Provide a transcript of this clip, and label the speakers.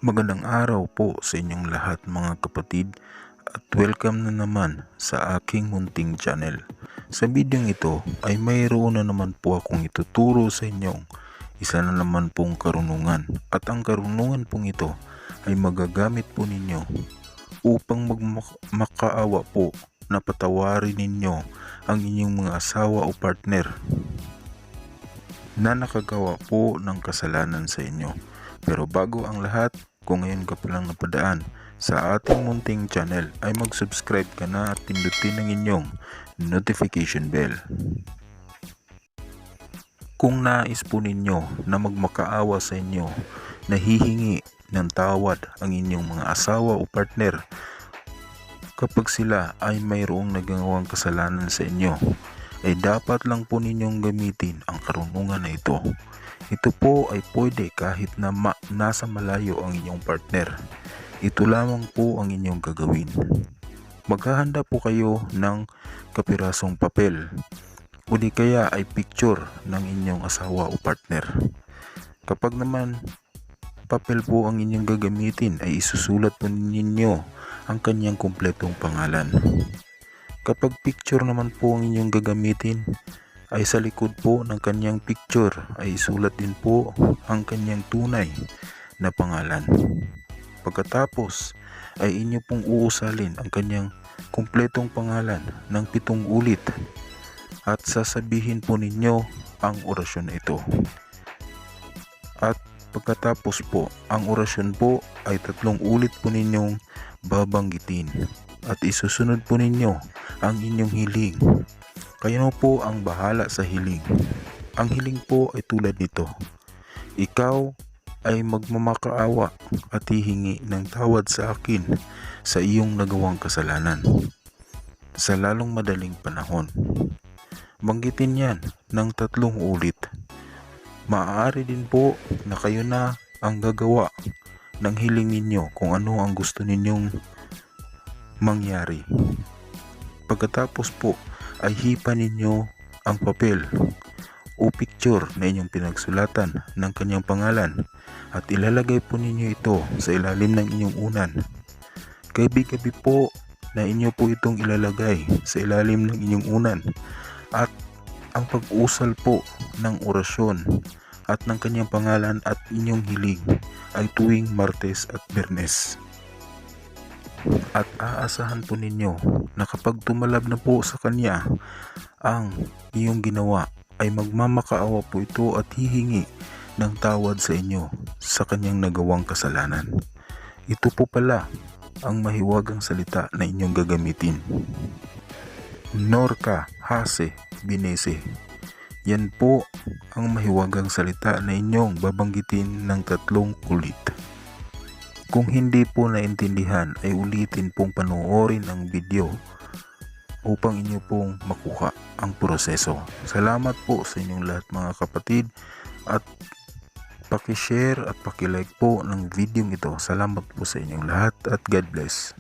Speaker 1: Magandang araw po sa inyong lahat mga kapatid at welcome na naman sa aking munting channel. Sa bidyong ito ay mayroon na naman po akong ituturo sa inyong isa na naman pong karunungan at ang karunungan pong ito ay magagamit po ninyo upang makaawa po na patawarin ninyo ang inyong mga asawa o partner na nakagawa po ng kasalanan sa inyo. Pero bago ang lahat, kung ngayon ka palang napadaan sa ating munting channel ay mag-subscribe ka na at pindutin ang inyong notification bell. Kung nais po ninyo na magmakaawa sa inyo, nahihingi ng tawad ang inyong mga asawa o partner kapag sila ay mayroong nagawang kasalanan sa inyo, ay dapat lang po ninyong gamitin ang karunungan na ito. Ito po ay pwede kahit na nasa malayo ang inyong partner. Ito lamang po ang inyong gagawin. Maghahanda po kayo ng kapirasong papel o di kaya ay picture ng inyong asawa o partner. Kapag naman papel po ang inyong gagamitin ay isusulat po ninyo ang kanyang kumpletong pangalan. Kapag picture naman po ang inyong gagamitin, ay sa likod po ng kanyang picture ay isulat din po ang kanyang tunay na pangalan. Pagkatapos ay inyo pong uusalin ang kanyang kumpletong pangalan ng 7 ulit at sasabihin po ninyo ang orasyon na ito. At pagkatapos po, ang orasyon po ay 3 ulit po ninyong babanggitin at isusunod po ninyo ang inyong hiling. Kayo po ang bahala sa hiling. Ang hiling po ay tulad nito. Ikaw ay magmamakaawa at hihingi ng tawad sa akin sa iyong nagawang kasalanan sa lalong madaling panahon. Banggitin yan ng 3 ulit. Maaari din po na kayo na ang gagawa ng hiling ninyo kung ano ang gusto ninyong mangyari. Pagkatapos po ay hipa ninyo ang papel o picture na inyong pinagsulatan ng kanyang pangalan at ilalagay po ninyo ito sa ilalim ng inyong unan. Gabi-gabi po na inyo po itong ilalagay sa ilalim ng inyong unan at ang pag-usal po ng orasyon at ng kanyang pangalan at inyong hiling ay tuwing Martes at Biyernes. At aasahan po ninyo na kapag tumalab na po sa kanya ang iyong ginawa ay magmamakaawa po ito at hihingi ng tawad sa inyo sa kanyang nagawang kasalanan. Ito po pala ang mahiwagang salita na inyong gagamitin. Norca Hase Binese. Yan po ang mahiwagang salita na inyong babanggitin ng 3 ulit. Kung hindi po naintindihan ay ulitin pong panoorin ang video upang inyo pong makuha ang proseso. Salamat po sa inyong lahat mga kapatid at paki-share at paki-like po ng video ito. Salamat po sa inyong lahat at God bless.